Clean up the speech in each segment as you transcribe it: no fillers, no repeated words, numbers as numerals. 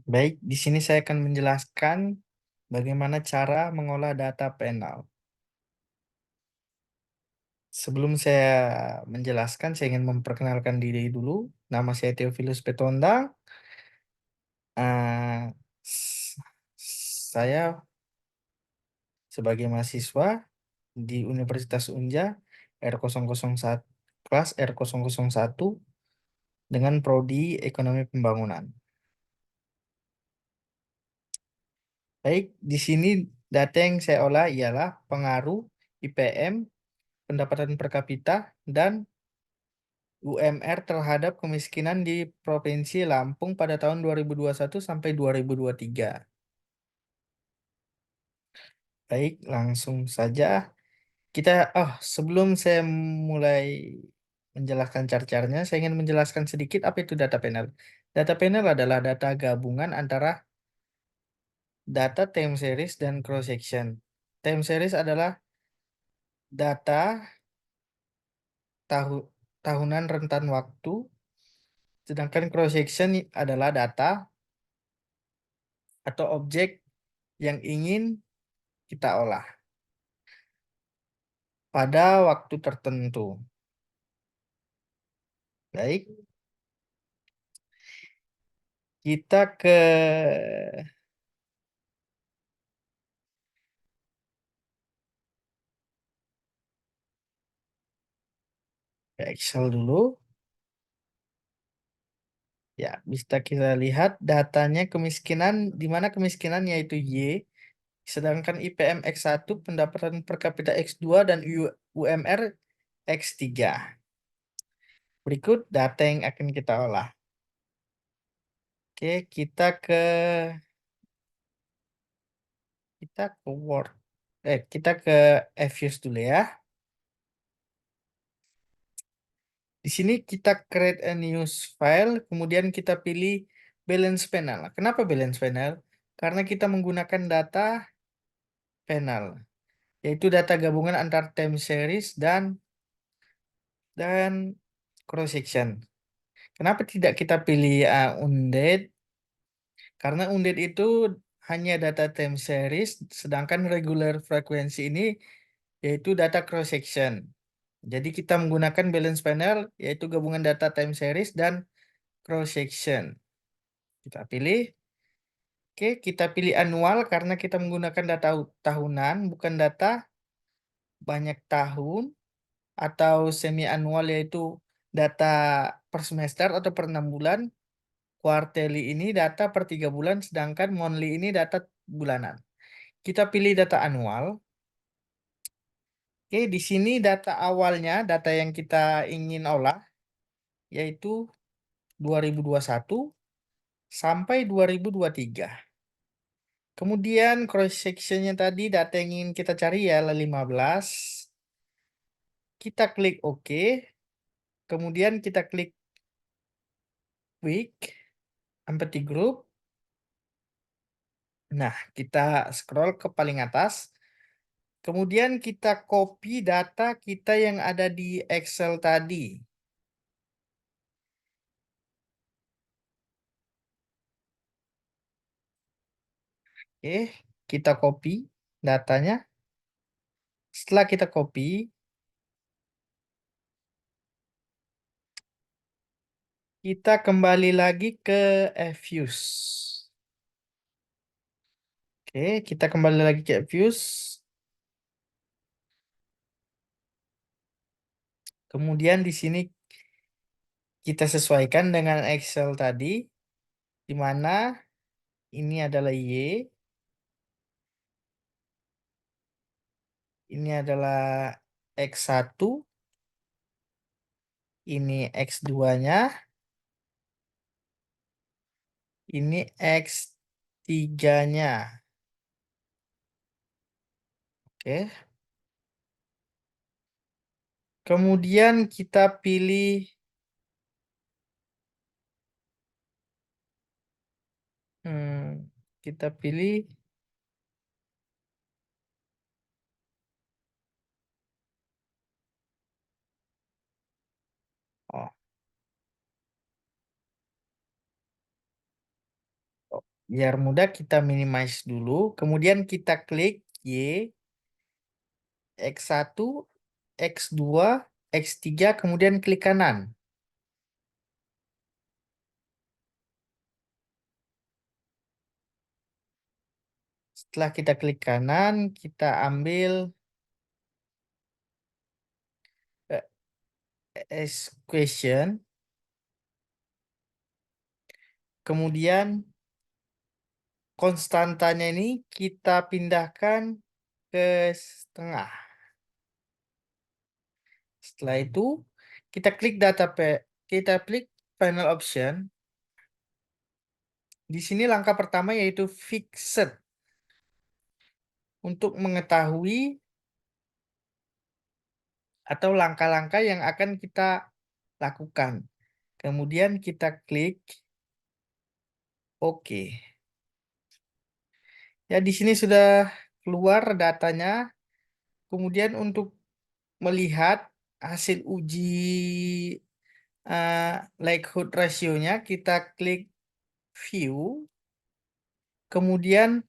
Baik, di sini saya akan menjelaskan bagaimana cara mengolah data panel. Sebelum saya menjelaskan, saya ingin memperkenalkan diri dulu. Nama saya Theophilus Petonda. Eh, s- saya sebagai mahasiswa di Universitas Unja R001, kelas R001 dengan prodi Ekonomi Pembangunan. Baik, di sini data yang saya olah ialah pengaruh IPM, pendapatan per kapita, dan UMR terhadap kemiskinan di Provinsi Lampung pada tahun 2021 sampai 2023. Baik, langsung saja. Sebelum saya mulai menjelaskan cara-caranya, saya ingin menjelaskan sedikit apa itu data panel. Data panel adalah data gabungan antara data time series dan cross section. Time series adalah data tahu tahunan rentan waktu, sedangkan cross section adalah data atau objek yang ingin kita olah pada waktu tertentu. Baik, kita ke Excel dulu. Ya, bisa kita lihat datanya kemiskinan, di mana kemiskinan yaitu Y, sedangkan IPM X1, pendapatan per kapita X2, dan UMR X3. Berikut data yang akan kita olah. Oke, kita ke Word. Kita ke Fuse dulu ya. Di sini kita create a new file, kemudian kita pilih balance panel. Kenapa balance panel? Karena kita menggunakan data panel, yaitu data gabungan antar time series dan cross section. Kenapa tidak kita pilih unded? Karena unded itu hanya data time series, sedangkan regular frekuensi ini yaitu data cross section. Jadi kita menggunakan balance panel, yaitu gabungan data time series dan cross section. Kita pilih. Oke, kita pilih annual karena kita menggunakan data tahunan, bukan data banyak tahun, atau semi annual yaitu data per semester atau per 6 bulan. Quarterly ini data per 3 bulan, sedangkan monthly ini data bulanan. Kita pilih data annual. Oke, di sini data awalnya, data yang kita ingin olah, yaitu 2021 sampai 2023. Kemudian cross sectionnya tadi data yang ingin kita cari ya 15. Kita klik OK. Kemudian kita klik week, empathy group. Nah, kita scroll ke paling atas. Kemudian kita copy data kita yang ada di Excel tadi. Oke, kita copy datanya. Setelah kita copy, kita kembali lagi ke Fuse. Oke, kita kembali lagi ke Fuse. Kemudian di sini kita sesuaikan dengan Excel tadi, di mana ini adalah Y, ini adalah X1, ini X2-nya, ini X3-nya. Oke. Kemudian kita pilih kita pilih oh, Biar mudah kita minimize dulu, kemudian kita klik Y, X1, X2, X3, kemudian klik kanan. Setelah kita klik kanan, kita ambil as question, kemudian konstantanya ini kita pindahkan ke setengah. Setelah itu, kita klik kita klik final option. Di sini langkah pertama yaitu fixed. Untuk mengetahui atau langkah-langkah yang akan kita lakukan. Kemudian kita klik OK. Ya, di sini sudah keluar datanya. Kemudian untuk melihat hasil uji likelihood ratio-nya, kita klik view. Kemudian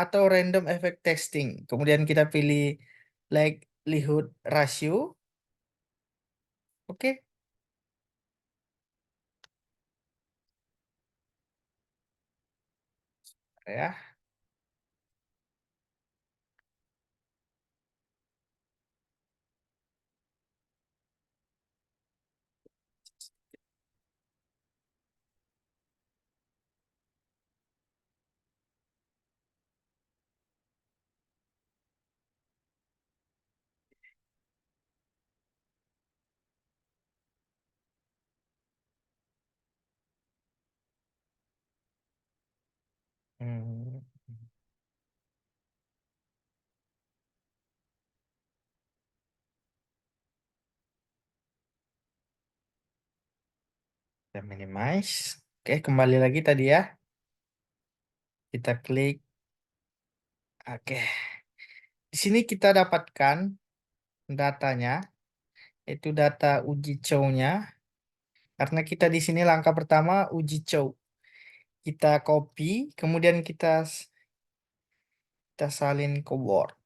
atau random effect testing. Kemudian kita pilih likelihood ratio. Oke. Ya. Hmm, kita minimize. Oke, kembali lagi tadi ya. Kita klik. Oke. Di sini kita dapatkan datanya, itu data uji cow-nya. Karena kita di sini langkah pertama uji cow. Kita copy, kemudian kita salin ke Word.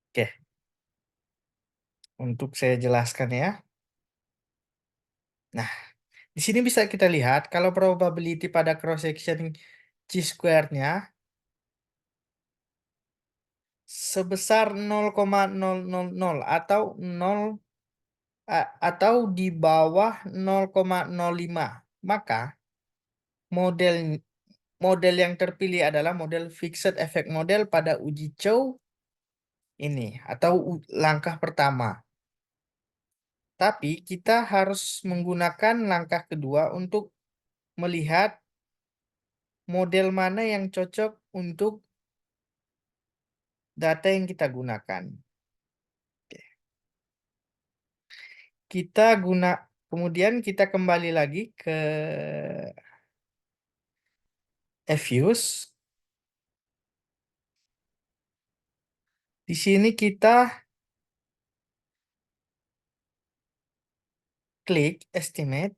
Oke, untuk saya jelaskan ya. Nah, di sini bisa kita lihat kalau probability pada cross section chi-square-nya sebesar 0,000 atau 0 atau di bawah 0,05. Maka model model yang terpilih adalah model fixed effect model pada uji cow ini atau langkah pertama. Tapi kita harus menggunakan langkah kedua untuk melihat model mana yang cocok untuk data yang kita gunakan. Kita kemudian kita kembali lagi ke Fuse. Di sini kita klik estimate,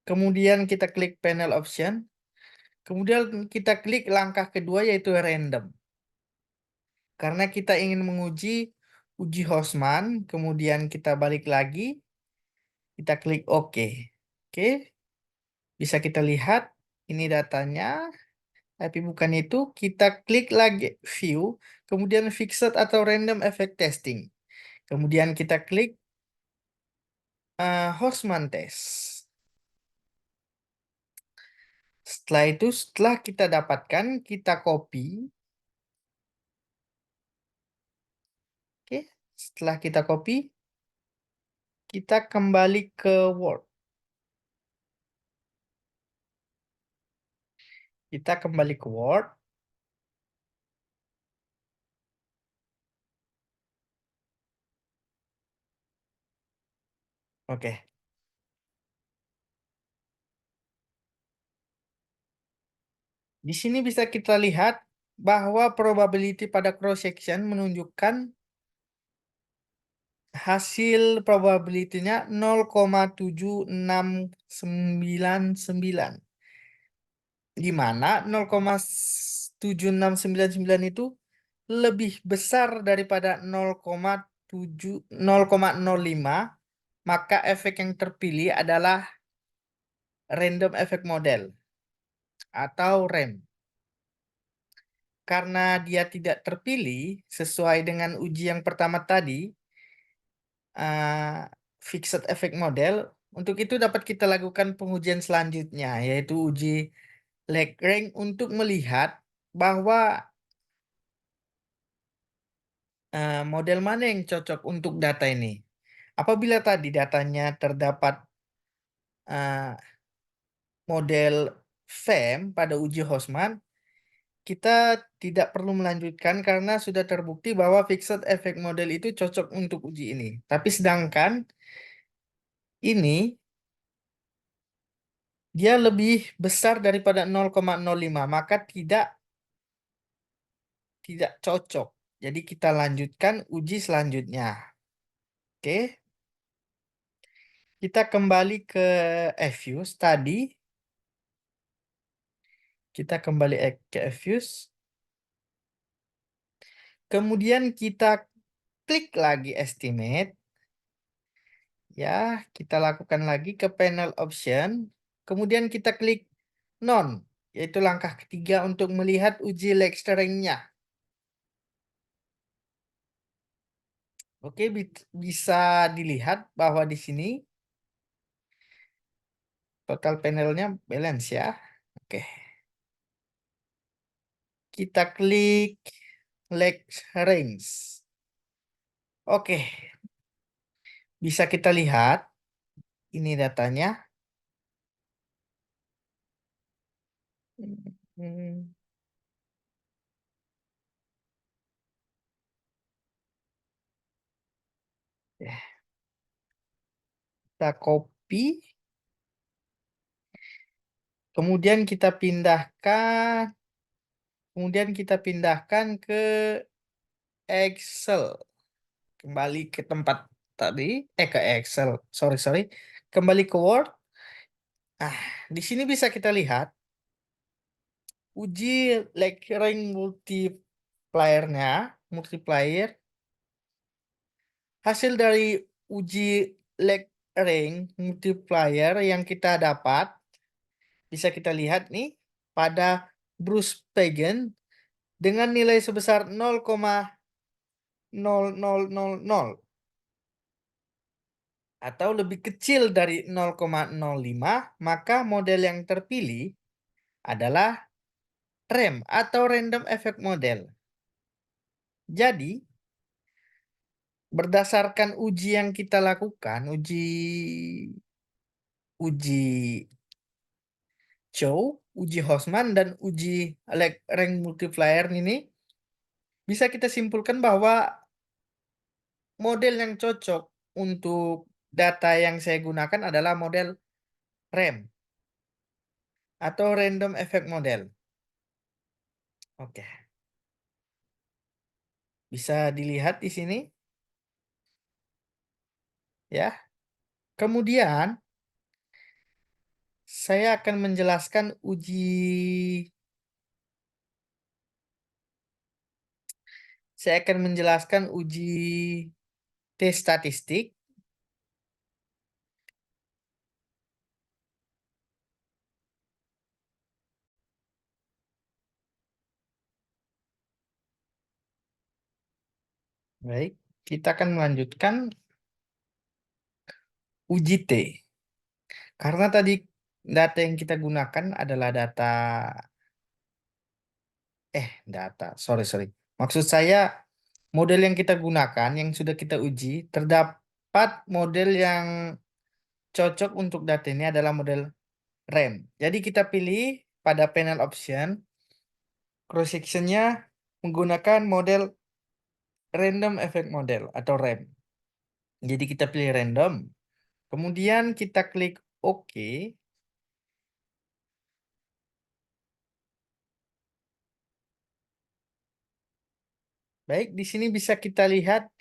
kemudian kita klik panel option, kemudian kita klik langkah kedua yaitu random. Karena kita ingin menguji uji Hosman, kemudian kita balik lagi, kita klik OK. Oke, bisa kita lihat ini datanya, tapi bukan itu. Kita klik lagi view, kemudian fixed atau random effect testing. Kemudian kita klik Hosman test. Setelah itu, setelah kita dapatkan, kita copy. Oke, setelah kita copy, kita kembali ke Word. Kita kembali ke Word. Oke. Di sini bisa kita lihat bahwa probability pada cross section menunjukkan hasil probability-nya 0,7699, di mana 0,7699 itu lebih besar daripada 0,05, maka efek yang terpilih adalah random effect model atau RAM. Karena dia tidak terpilih sesuai dengan uji yang pertama tadi, uh, fixed effect model, untuk itu dapat kita lakukan pengujian selanjutnya, yaitu uji Lagrange untuk melihat bahwa model mana yang cocok untuk data ini. Apabila tadi datanya terdapat uh, model FEM pada uji Hosman, kita tidak perlu melanjutkan karena sudah terbukti bahwa fixed effect model itu cocok untuk uji ini. Tapi sedangkan ini dia lebih besar daripada 0,05, maka tidak cocok. Jadi kita lanjutkan uji selanjutnya. Oke, kita kembali ke Fuse tadi. Kita kembali ke Fuse. Kemudian kita klik lagi estimate. Ya, kita lakukan lagi ke panel option. Kemudian kita klik none, yaitu langkah ketiga untuk melihat uji lecturing-nya. Oke, bisa dilihat bahwa di sini total panelnya balance ya. Oke, kita klik lecturings. Oke, bisa kita lihat ini datanya. Hmm, ya, kita copy. Kemudian kita pindahkan. Kemudian kita pindahkan ke Excel. Kembali ke tempat tadi. Ke Excel. Sorry, sorry. Kembali ke Word. Ah, di sini bisa kita lihat uji Lagrange multiplier. Hasil dari uji Lagrange multiplier yang kita dapat bisa kita lihat nih pada Bruce Pagan dengan nilai sebesar 0,0000 atau lebih kecil dari 0,05, maka model yang terpilih adalah RAM atau Random Effect Model. Jadi, berdasarkan uji yang kita lakukan, uji Chow, uji Hosman, dan uji rank multiplier ini, bisa kita simpulkan bahwa model yang cocok untuk data yang saya gunakan adalah model RAM atau Random Effect Model. Oke, bisa dilihat di sini ya. Kemudian saya akan menjelaskan uji tes statistik. Baik, kita akan melanjutkan uji T. Karena tadi data yang kita gunakan adalah sorry, sorry. Maksud saya, model yang kita gunakan, yang sudah kita uji, terdapat model yang cocok untuk data ini adalah model RAM. Jadi kita pilih pada panel option, cross sectionnya menggunakan model Random Effect Model atau RAM. Jadi kita pilih random, kemudian kita klik OK. Baik, di sini bisa kita lihat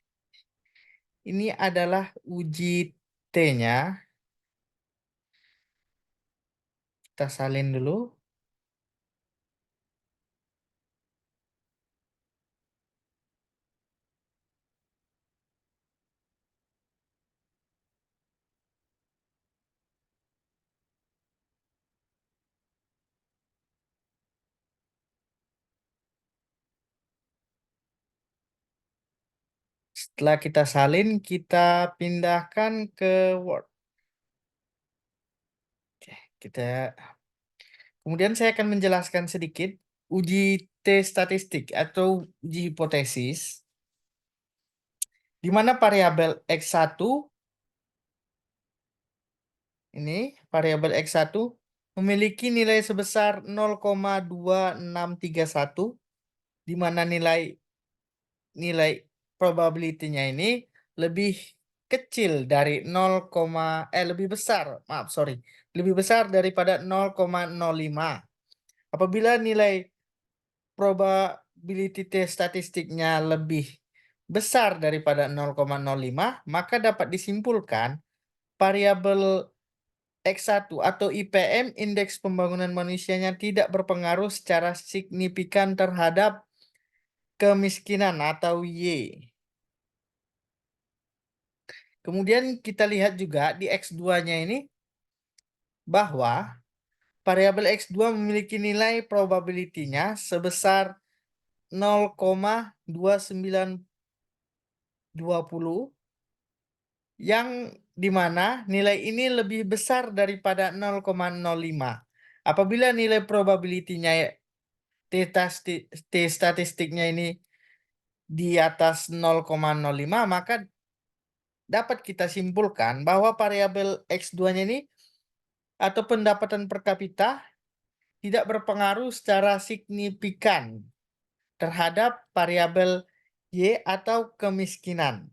Ini adalah uji T-nya. Kita salin dulu. Setelah kita salin, kita pindahkan ke Word. Oke, kemudian saya akan menjelaskan sedikit uji T statistik atau uji hipotesis, di mana variabel X1 ini variabel X1 memiliki nilai sebesar 0,2631, di mana nilai probability-nya ini lebih kecil dari lebih besar, maaf, sorry, lebih besar daripada 0,05. Apabila nilai probability test statistiknya lebih besar daripada 0,05, maka dapat disimpulkan variabel X1 atau IPM, indeks pembangunan manusianya, tidak berpengaruh secara signifikan terhadap kemiskinan atau Y. Kemudian kita lihat juga di X2-nya ini bahwa variabel X2 memiliki nilai probability-nya sebesar 0,2920, yang dimana nilai ini lebih besar daripada 0,05. Apabila nilai probability-nya T statistiknya ini di atas 0,05, maka dapat kita simpulkan bahwa variabel X2-nya ini atau pendapatan per kapita tidak berpengaruh secara signifikan terhadap variabel Y atau kemiskinan.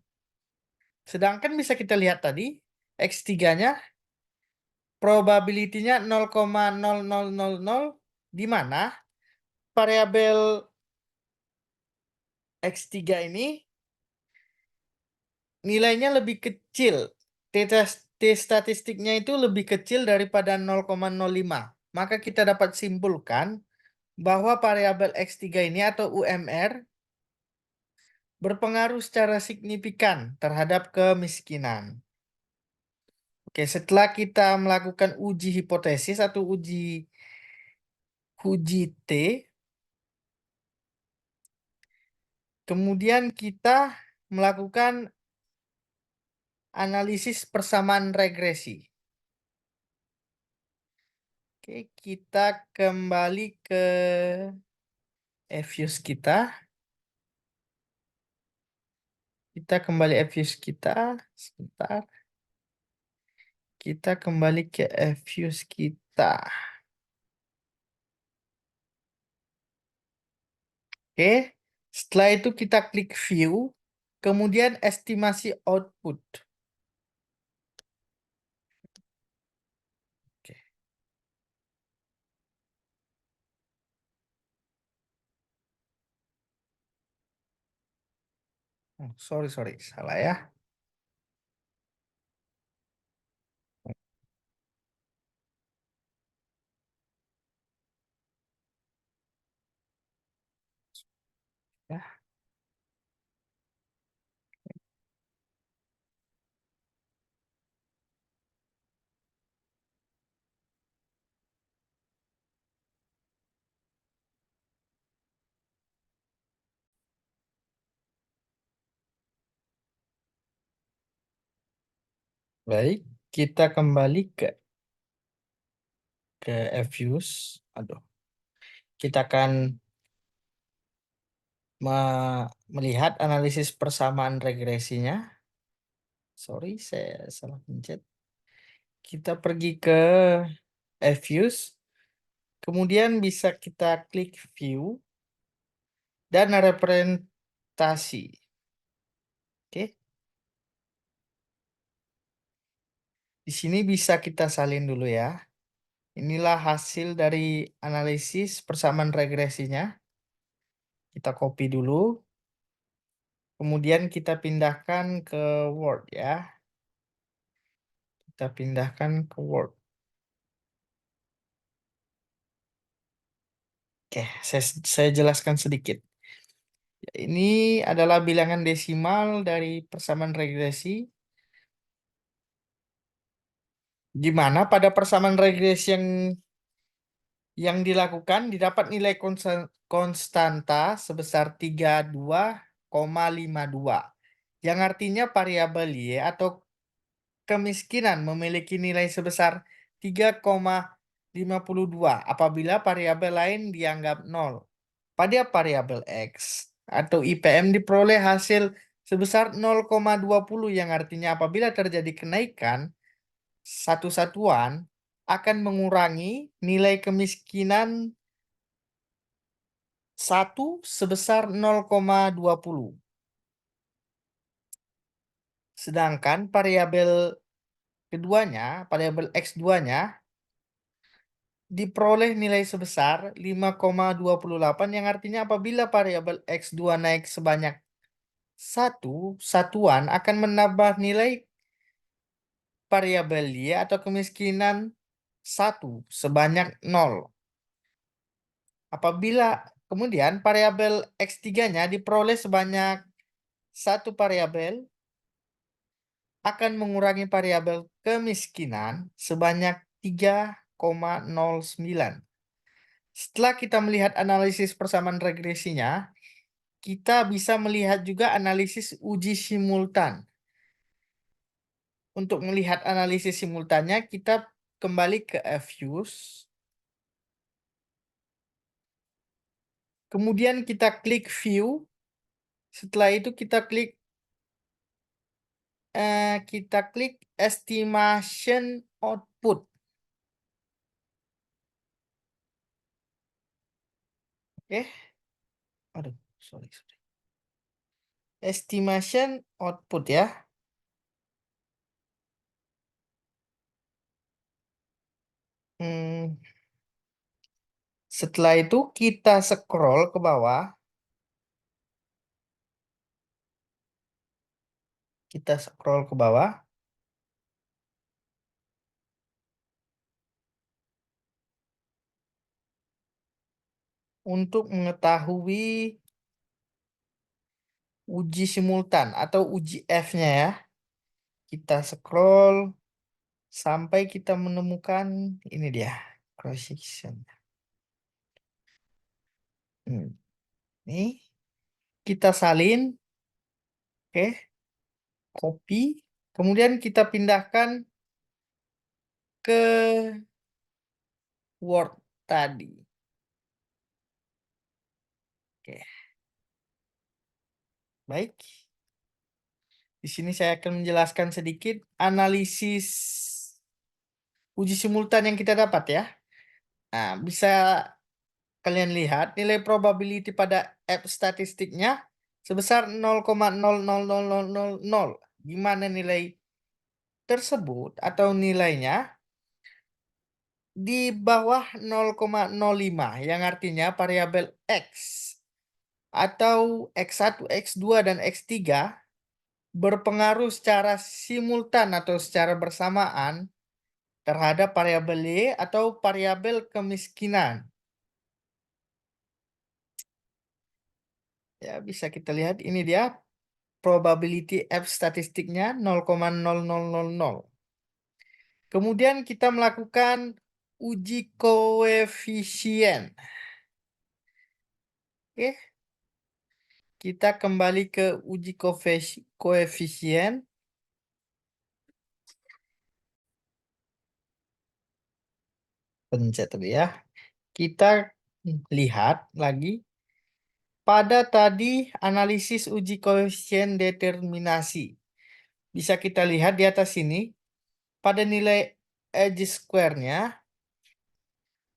Sedangkan bisa kita lihat tadi, X3-nya probability-nya 0,0000, di mana variabel X3 ini nilainya lebih kecil. T statistiknya itu lebih kecil daripada 0,05. Maka kita dapat simpulkan bahwa variabel X3 ini atau UMR berpengaruh secara signifikan terhadap kemiskinan. Oke, setelah kita melakukan uji hipotesis atau uji T, kemudian kita melakukan analisis persamaan regresi. Oke, kita kembali ke Fuse kita. Kita kembali Fuse kita. Sebentar. Kita kembali ke Fuse kita. Oke, setelah itu kita klik View, kemudian estimasi output. Oke. Oh, sorry, salah ya. Ya, baik, kita kembali ke Fuse. Aduh, kita akan melihat analisis persamaan regresinya. Sorry, saya salah pencet. Kita pergi ke Fuse, kemudian bisa kita klik View dan representasi. Oke, di sini bisa kita salin dulu ya. Inilah hasil dari analisis persamaan regresinya. Kita copy dulu. Kemudian kita pindahkan ke Word ya. Kita pindahkan ke Word. Oke, saya jelaskan sedikit. Ini adalah bilangan desimal dari persamaan regresi, di mana pada persamaan regresi yang dilakukan didapat nilai konstanta sebesar 32,52, yang artinya variabel Y atau kemiskinan memiliki nilai sebesar 3,52 apabila variabel lain dianggap 0. Pada variabel X atau IPM diperoleh hasil sebesar 0,20, yang artinya apabila terjadi kenaikan satu satuan akan mengurangi nilai kemiskinan 1 sebesar 0,20. Sedangkan variabel keduanya, variabel X2-nya, diperoleh nilai sebesar 5,28, yang artinya apabila variabel X2 naik sebanyak satu satuan akan menambah nilai variabel Y atau kemiskinan 1 sebanyak 0. Apabila kemudian variabel X3-nya diperoleh sebanyak satu variabel akan mengurangi variabel kemiskinan sebanyak 3,09. Setelah kita melihat analisis persamaan regresinya, kita bisa melihat juga analisis uji simultan. Untuk melihat analisis simultannya, kita kembali ke Fuse. Kemudian kita klik View. Setelah itu kita klik Estimation Output. Oke. Aduh, sorry. Estimation Output ya. Hmm, Setelah itu kita scroll ke bawah. Kita scroll ke bawah. Untuk mengetahui uji simultan atau uji F-nya ya. Kita scroll sampai kita menemukan ini dia, cross section. Ini kita salin, oke, copy, kemudian kita pindahkan ke Word tadi. Oke, baik. Di sini saya akan menjelaskan sedikit analisis uji simultan yang kita dapat ya. Nah, bisa kalian lihat nilai probability pada app statistiknya sebesar 0,000000. Gimana nilai tersebut atau nilainya di bawah 0,05, yang artinya variabel X atau X1, X2, dan X3 berpengaruh secara simultan atau secara bersamaan terhadap variabel Y atau variabel kemiskinan. Ya, bisa kita lihat ini dia probability F statistiknya 0,0000. Kemudian kita melakukan uji koefisien. Oke, kita kembali ke uji koefisien. Pencet tadi ya. Kita lihat lagi pada tadi analisis uji koefisien determinasi. Bisa kita lihat di atas sini pada nilai edge square-nya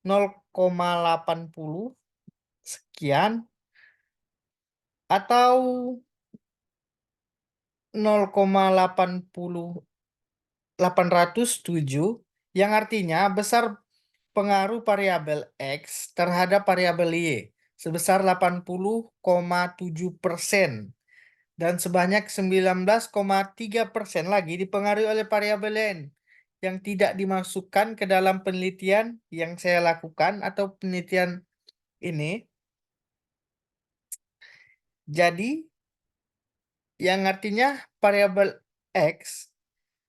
0,80 sekian atau 0,807, yang artinya besar pengaruh variabel X terhadap variabel Y sebesar 80,7%. Dan sebanyak 19,3% lagi dipengaruhi oleh variabel lain yang tidak dimasukkan ke dalam penelitian yang saya lakukan atau penelitian ini. Jadi, yang artinya variabel X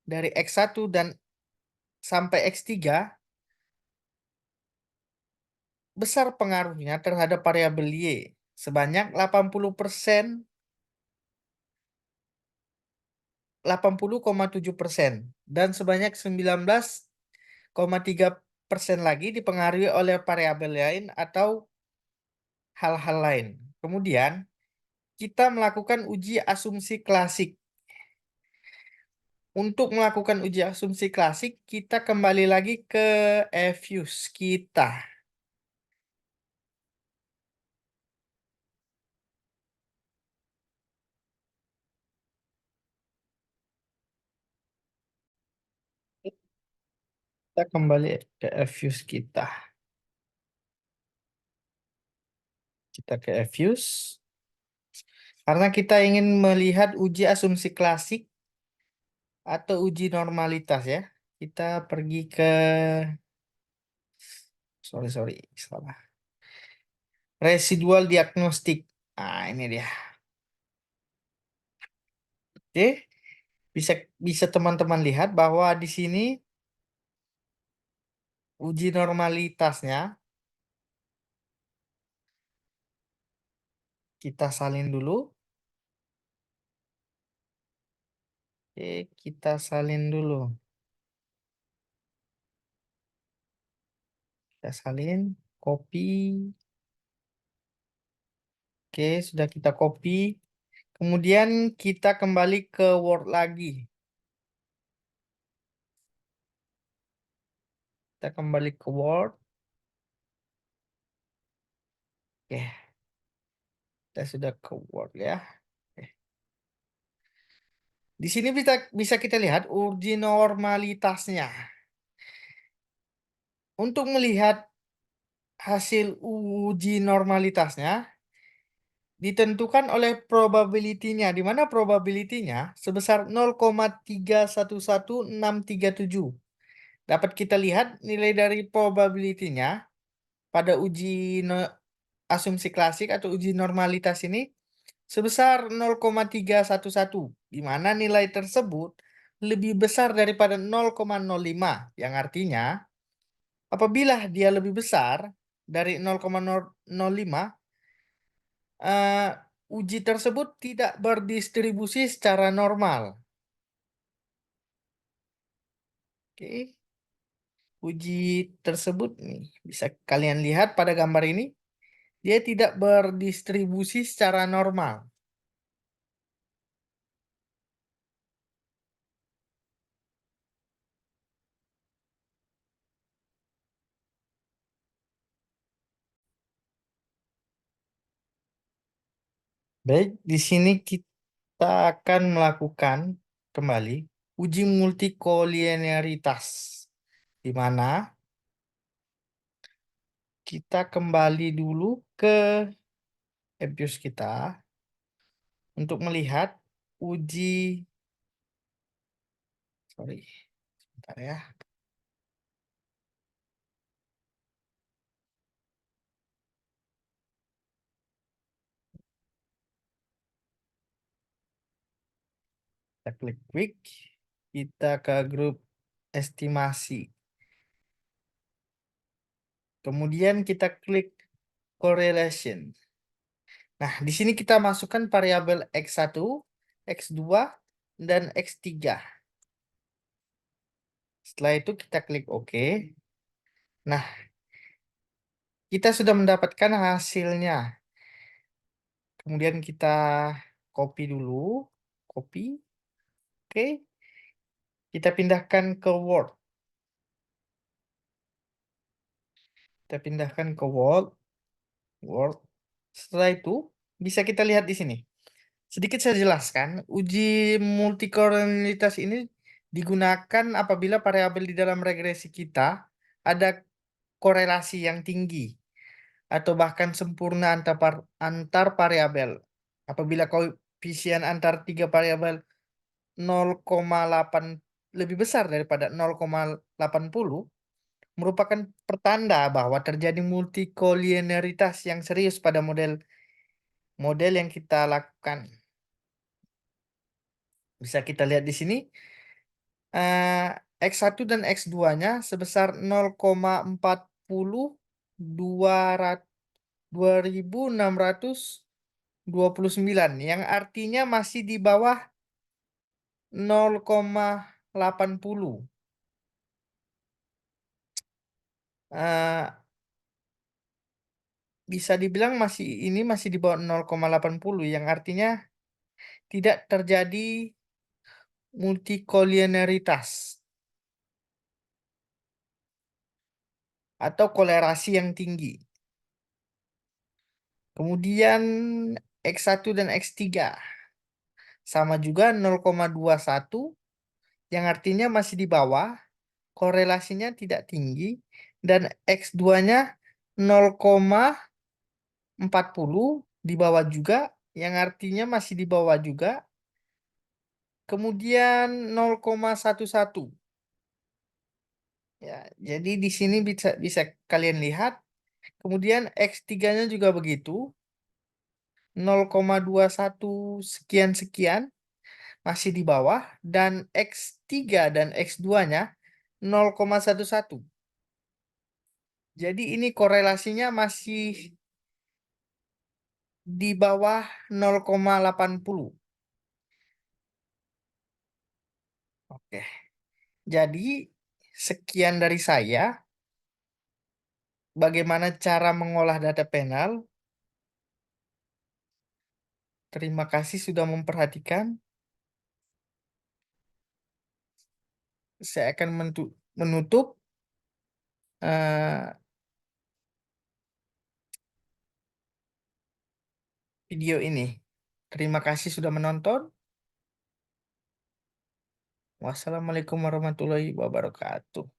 dari X1 dan sampai X3 besar pengaruhnya terhadap variabel Y sebanyak 80,7% dan sebanyak 19,3% lagi dipengaruhi oleh variabel lain atau hal-hal lain. Kemudian kita melakukan uji asumsi klasik. Untuk melakukan uji asumsi klasik, kita kembali lagi ke EFUS kita. Kita kembali ke EFUS kita. Kita ke EFUS. Karena kita ingin melihat uji asumsi klasik atau uji normalitas ya. Kita pergi ke sorry, salah. Residual diagnostik. Nah, ini dia. Oke, bisa bisa teman-teman lihat bahwa di sini uji normalitasnya kita salin dulu. Oke, kita salin dulu. Kita salin, copy. Oke, sudah kita copy. Kemudian kita kembali ke Word lagi. Kita kembali ke Word. Oke, kita sudah ke Word ya. Oke. Di sini bisa kita lihat uji normalitasnya. Untuk melihat hasil uji normalitasnya ditentukan oleh probability-nya, di mana probability-nya sebesar 0,311637. Dapat kita lihat nilai dari probability-nya pada uji asumsi klasik atau uji normalitas ini sebesar 0,311, di mana nilai tersebut lebih besar daripada 0,05, yang artinya apabila dia lebih besar dari 0,005, eh, uji tersebut tidak berdistribusi secara normal. Oke, uji tersebut nih bisa kalian lihat pada gambar ini, dia tidak berdistribusi secara normal. Baik, di sini kita akan melakukan kembali uji multikolinearitas, di mana kita kembali dulu ke EBIOS kita untuk melihat uji, sorry, sebentar ya. Kita klik quick, kita ke grup estimasi. Kemudian kita klik correlation. Nah, di sini kita masukkan variabel X1, X2, dan X3. Setelah itu kita klik OK. Nah, kita sudah mendapatkan hasilnya. Kemudian kita copy dulu. Copy. Oke. Kita pindahkan ke Word. Kita pindahkan ke Word. Word. Setelah itu, bisa kita lihat di sini. Sedikit saya jelaskan, uji multikolonialitas ini digunakan apabila variabel di dalam regresi kita ada korelasi yang tinggi atau bahkan sempurna antar variabel. Apabila koefisien antar tiga variabel 0,8 lebih besar daripada 0,80 merupakan pertanda bahwa terjadi multikolinearitas yang serius pada model yang kita lakukan. Bisa kita lihat di sini, eh, X1 dan X2-nya sebesar 0,40 2629, yang artinya masih di bawah 0,80. Eh, Bisa dibilang ini masih di bawah 0,80, yang artinya tidak terjadi multikolinearitas atau kolerasi yang tinggi. Kemudian X1 dan X3 sama juga 0,21, yang artinya masih di bawah, korelasinya tidak tinggi, dan X2-nya 0,40 di bawah juga, yang artinya masih di bawah juga. Kemudian 0,11. Ya, jadi di sini bisa bisa kalian lihat. Kemudian X3-nya juga begitu. 0,21 sekian sekian masih di bawah, dan X3 dan X2-nya 0,11. Jadi ini korelasinya masih di bawah 0,80. Oke. Jadi sekian dari saya. Bagaimana cara mengolah data panel? Terima kasih sudah memperhatikan. Saya akan menutup eh, video ini. Terima kasih sudah menonton. Wassalamualaikum warahmatullahi wabarakatuh.